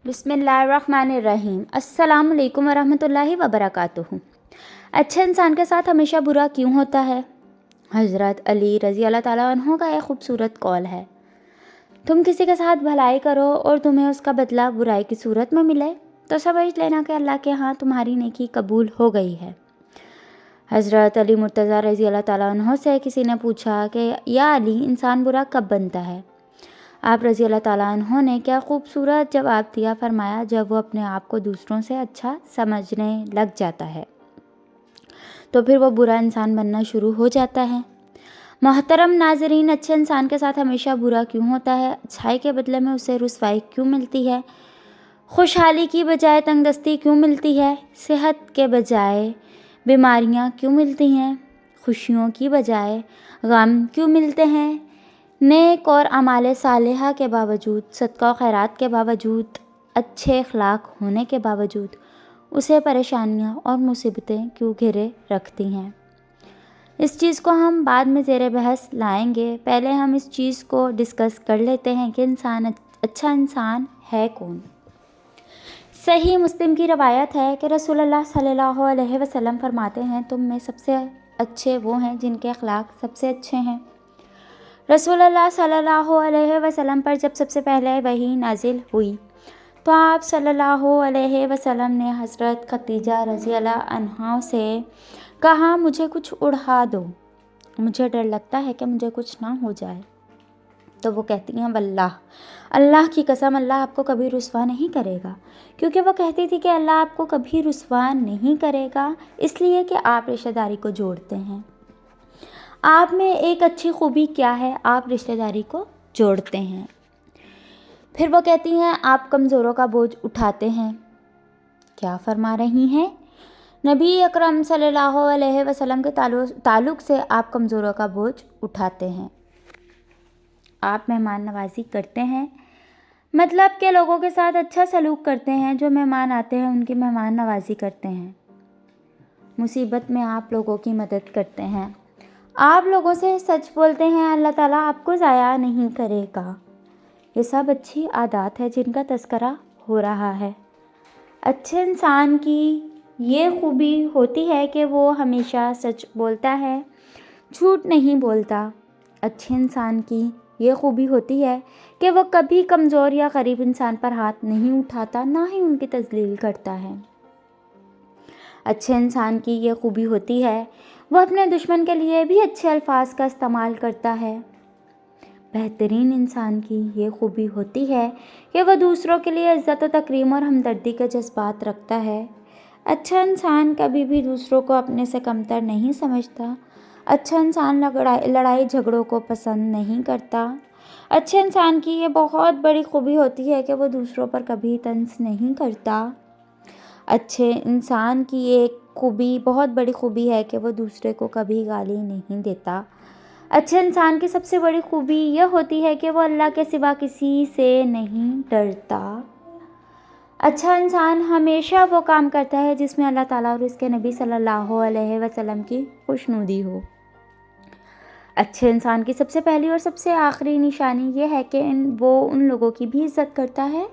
बिस्मिल्लाहिर्रहमानिर्रहीम। अस्सलाम वालेकुम वरहमतुल्लाहि वबरकातुहू। अच्छे इंसान के साथ हमेशा बुरा क्यों होता है? हज़रत अली रज़ी अल्लाह ताला अन्हो का एक खूबसूरत कौल है, तुम किसी के साथ भलाई करो और तुम्हें उसका बदला बुराई की सूरत में मिले तो समझ लेना कि अल्लाह के यहाँ तुम्हारी नेकी कबूल हो गई है। हज़रत अली मुर्तज़ा रज़ी अल्लाह ताला अन्हो से किसी ने पूछा कि या अली, इंसान बुरा कब बनता है? आप रज़ी अल्लाह ताला अन्हो ने क्या खूबसूरत जवाब दिया। फरमाया, जब वो अपने आप को दूसरों से अच्छा समझने लग जाता है तो फिर वो बुरा इंसान बनना शुरू हो जाता है। मोहतरम नाज़रीन, अच्छे इंसान के साथ हमेशा बुरा क्यों होता है? अच्छाई के बदले में उसे रुसवाई क्यों मिलती है? खुशहाली की बजाय तंगदस्ती क्यों मिलती है? सेहत के बजाय बीमारियां क्यों मिलती हैं? खुशियों की बजाय गम क्यों मिलते हैं? नेक और अमाले सालिहा के बावजूद, सदका और खैरात के बावजूद, अच्छे अखलाक होने के बावजूद उसे परेशानियां और मुसीबतें क्यों घेरे रखती हैं? इस चीज़ को हम बाद में ज़ेरे बहस लाएंगे। पहले हम इस चीज़ को डिस्कस कर लेते हैं कि अच्छा इंसान है कौन। सही मुस्लिम की रवायत है कि रसूलुल्लाह सल्लल्लाहु अलैहि वसल्लम फरमाते हैं, तुम में सबसे अच्छे वो हैं जिनके अखलाक सबसे अच्छे हैं। रसूलुल्लाह सल्लल्लाहु अलैहि वसल्लम पर जब सबसे पहले वही नाजिल हुई तो आप सल्लल्लाहु अलैहि वसल्लम ने हज़रत खदीजा रज़ी अल्लाह अन्हा से कहा, मुझे कुछ उड़ा दो, मुझे डर लगता है कि मुझे कुछ ना हो जाए। तो वो कहती हैं, वल्लाह, अल्लाह की कसम, अल्लाह आपको कभी रुसवा नहीं करेगा। क्योंकि वो कहती थी कि अल्लाह आपको कभी रुसवा नहीं करेगा, इसलिए कि आप रिश्तेदारी को जोड़ते हैं। आप में एक अच्छी खूबी क्या है? आप रिश्तेदारी को जोड़ते हैं। फिर वो कहती हैं, आप कमज़ोरों का बोझ उठाते हैं। क्या फरमा रही हैं? नबी अकरम सल्लल्लाहु अलैहि वसल्लम के ताल्लुक़ से आप कमज़ोरों का बोझ उठाते हैं। आप मेहमान नवाजी करते हैं, मतलब के लोगों के साथ अच्छा सलूक करते हैं। जो मेहमान आते हैं उनकी मेहमान नवाजी करते हैं। मुसीबत में आप लोगों की मदद करते हैं। आप लोगों से सच बोलते हैं, अल्लाह ताला आपको ज़ाया नहीं करेगा। ये सब अच्छी आदत है जिनका तज़किरा हो रहा है। अच्छे इंसान की ये खूबी होती है कि वो हमेशा सच बोलता है, झूठ नहीं बोलता। अच्छे इंसान की ये खूबी होती है कि वो कभी कमज़ोर या गरीब इंसान पर हाथ नहीं उठाता, ना ही उनकी तज़लील करता है। अच्छे इंसान की ये खूबी होती है वो अपने दुश्मन के लिए भी अच्छे अल्फाज का इस्तेमाल करता है। बेहतरीन इंसान की ये खूबी होती है कि वह दूसरों के लिए इज़्ज़त व तकरीम और हमदर्दी के जज्बात रखता है। अच्छा इंसान कभी भी दूसरों को अपने से कमतर नहीं समझता। अच्छा इंसान लड़ाई झगड़ों को पसंद नहीं करता। अच्छे इंसान की ये बहुत बड़ी खूबी होती है कि वो दूसरों पर कभी तंज नहीं करता। अच्छे इंसान की एक खूबी, बहुत बड़ी खूबी है कि वो दूसरे को कभी गाली नहीं देता। अच्छे इंसान की सबसे बड़ी खूबी यह होती है कि वो अल्लाह के सिवा किसी से नहीं डरता। अच्छा इंसान हमेशा वो काम करता है जिसमें अल्लाह ताला और उसके नबी सल्लल्लाहु अलैहि वसल्लम की खुशनुदी हो। अच्छे इंसान की सबसे पहली और सबसे आखिरी निशानी ये है कि वो उन लोगों की भी इज़्ज़त करता है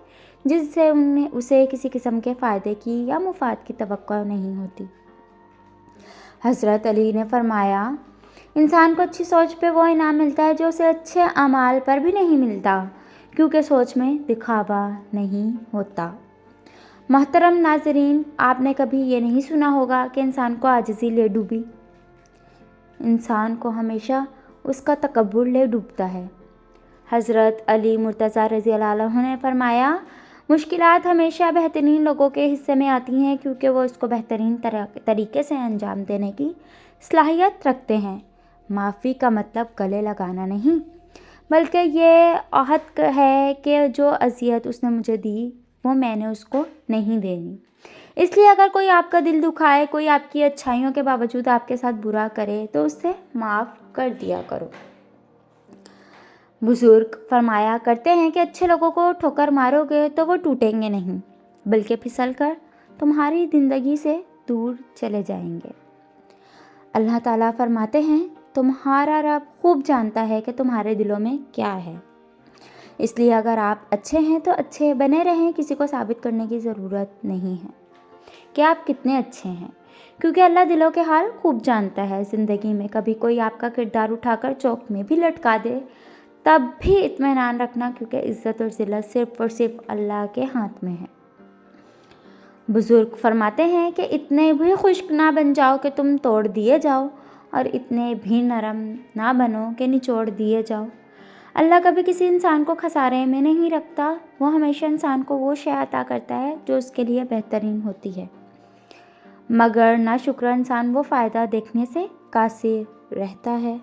जिससे उसे किसी किस्म के फ़ायदे की या मुफाद की तवक्को नहीं होती। हज़रत अली ने फरमाया, इंसान को अच्छी सोच पे वो इनाम मिलता है जो उसे अच्छे अमाल पर भी नहीं मिलता, क्योंकि सोच में दिखावा नहीं होता। मोहतरम नाज़रीन, आपने कभी ये नहीं सुना होगा कि इंसान को आजिज़ी ले डूबी। इंसान को हमेशा उसका तकब्बुर ले डूबता है। हज़रत अली मुर्तज़ा रज़ी अल्लाह अन्हु ने फरमाया, मुश्किलात हमेशा बेहतरीन लोगों के हिस्से में आती हैं क्योंकि वो इसको बेहतरीन तरीके से अंजाम देने की सलाहियत रखते हैं। माफ़ी का मतलब गले लगाना नहीं, बल्कि ये अहद है कि जो अज़ियत उसने मुझे दी वो मैंने उसको नहीं देनी। इसलिए अगर कोई आपका दिल दुखाए, कोई आपकी अच्छाइयों के बावजूद आपके साथ बुरा करे तो उससे माफ़ कर दिया करो। बुजुर्ग फरमाया करते हैं कि अच्छे लोगों को ठोकर मारोगे तो वो टूटेंगे नहीं, बल्कि फिसल कर तुम्हारी ज़िंदगी से दूर चले जाएंगे। अल्लाह ताला फरमाते हैं, तुम्हारा रब खूब जानता है कि तुम्हारे दिलों में क्या है। اس لیے اگر آپ اچھے ہیں تو اچھے بنے رہیں، کسی کو ثابت کرنے کی ضرورت نہیں ہے کہ آپ کتنے اچھے ہیں، کیونکہ اللہ دلوں کے حال خوب جانتا ہے۔ زندگی میں کبھی کوئی آپ کا کردار اٹھا کر چوک میں بھی لٹکا دے تب بھی اطمینان رکھنا، کیونکہ عزت اور ذلت صرف اور صرف اللہ کے ہاتھ میں ہے۔ بزرگ فرماتے ہیں کہ اتنے بھی خشک نہ بن جاؤ کہ تم توڑ دیے جاؤ، اور اتنے بھی نرم نہ بنو کہ نچوڑ دیے جاؤ۔ اللہ کبھی کسی انسان کو خسارے میں نہیں رکھتا، وہ ہمیشہ انسان کو وہ شے عطا کرتا ہے جو اس کے لیے بہترین ہوتی ہے، مگر ناشکرا انسان وہ فائدہ دیکھنے سے قاصر رہتا ہے۔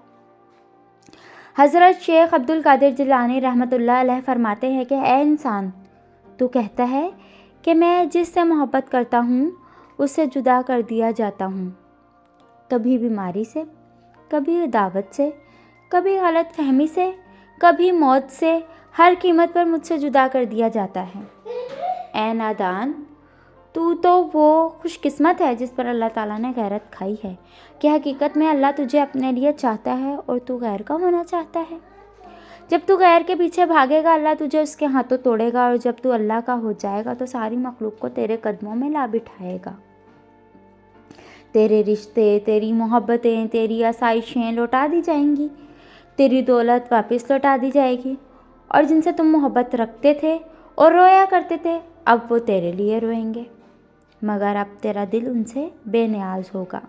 حضرت شیخ عبد القادر جیلانی رحمۃ اللہ علیہ فرماتے ہیں کہ اے انسان، تو کہتا ہے کہ میں جس سے محبت کرتا ہوں اس سے جدا کر دیا جاتا ہوں، کبھی بیماری سے، کبھی عداوت سے، کبھی غلط فہمی سے، کبھی موت سے، ہر قیمت پر مجھ سے جدا کر دیا جاتا ہے۔ اے نادان، تو وہ خوش قسمت ہے جس پر اللہ تعالیٰ نے غیرت کھائی ہے کہ حقیقت میں اللہ تجھے اپنے لیے چاہتا ہے اور تو غیر کا ہونا چاہتا ہے۔ جب تو غیر کے پیچھے بھاگے گا اللہ تجھے اس کے ہاتھوں توڑے گا، اور جب تو اللہ کا ہو جائے گا تو ساری مخلوق کو تیرے قدموں میں لا بٹھائے گا۔ تیرے رشتے، تیری محبتیں، تیری آسائشیں لوٹا دی جائیں گی، تیری دولت واپس لوٹا دی جائے گی، اور جن سے تم محبت رکھتے تھے اور رویا کرتے تھے اب وہ تیرے لیے روئیں گے، مگر اب تیرا دل ان سے بے نیاز ہوگا۔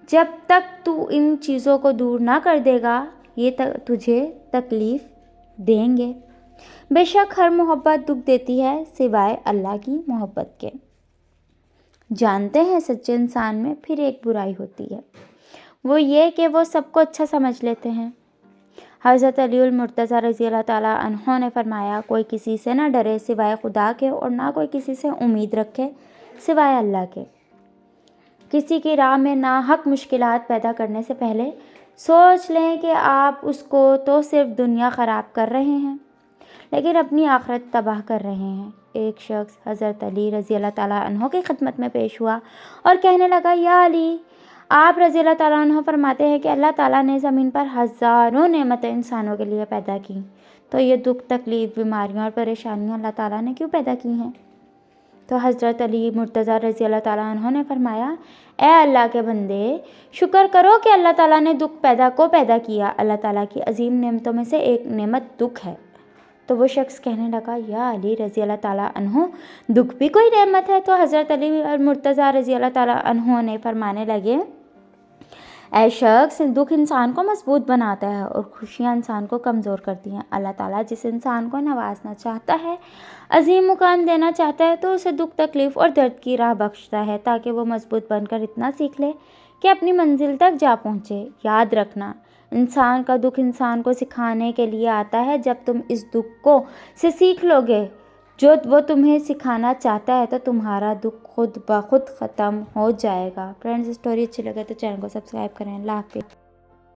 جب تک تو ان چیزوں کو دور نہ کر دے گا یہ تجھے تکلیف دیں گے۔ بے شک ہر محبت دکھ دیتی ہے سوائے اللہ کی محبت کے۔ جانتے ہیں سچے انسان میں پھر ایک برائی ہوتی ہے، وہ یہ کہ وہ سب کو اچھا سمجھ لیتے ہیں۔ حضرت علی المرتضیٰ رضی اللہ تعالیٰ عنہ نے فرمایا، کوئی کسی سے نہ ڈرے سوائے خدا کے، اور نہ کوئی کسی سے امید رکھے سوائے اللہ کے۔ کسی کی راہ میں ناحق مشکلات پیدا کرنے سے پہلے سوچ لیں کہ آپ اس کو تو صرف دنیا خراب کر رہے ہیں لیکن اپنی آخرت تباہ کر رہے ہیں۔ ایک شخص حضرت علی رضی اللہ تعالیٰ عنہ کی خدمت میں پیش ہوا اور کہنے لگا، یا علی، آپ رضی اللہ تعالیٰ عنہ فرماتے ہیں کہ اللہ تعالیٰ نے زمین پر ہزاروں نعمتیں انسانوں کے لیے پیدا کی، تو یہ دکھ، تکلیف، بیماریاں اور پریشانیاں اللہ تعالیٰ نے کیوں پیدا کی ہیں؟ تو حضرت علی مرتضیٰ رضی اللہ تعالیٰ عنہ نے فرمایا، اے اللہ کے بندے، شکر کرو کہ اللہ تعالیٰ نے دکھ پیدا کیا۔ اللہ تعالیٰ کی عظیم نعمتوں میں سے ایک نعمت دکھ ہے۔ تو وہ شخص کہنے لگا، یا علی رضی اللہ تعالیٰ عنہ، دکھ بھی کوئی نعمت ہے؟ تو حضرت علی مرتضیٰ رضی اللہ تعالیٰ عنہ نے فرمانے لگے، اے شخص، دکھ انسان کو مضبوط بناتا ہے اور خوشیاں انسان کو کمزور کرتی ہیں۔ اللہ تعالیٰ جس انسان کو نوازنا چاہتا ہے، عظیم مقام دینا چاہتا ہے، تو اسے دکھ، تکلیف اور درد کی راہ بخشتا ہے تاکہ وہ مضبوط بن کر اتنا سیکھ لے کہ اپنی منزل تک جا پہنچے۔ یاد رکھنا، انسان کا دکھ انسان کو سکھانے کے لیے آتا ہے۔ جب تم اس دکھ سے سیکھ لو گے جو وہ تمہیں سکھانا چاہتا ہے تو تمہارا دکھ خود بخود ختم ہو جائے گا۔ فرینڈز، اسٹوری اچھی لگے تو چینل کو سبسکرائب کریں۔ اللہ حافظ۔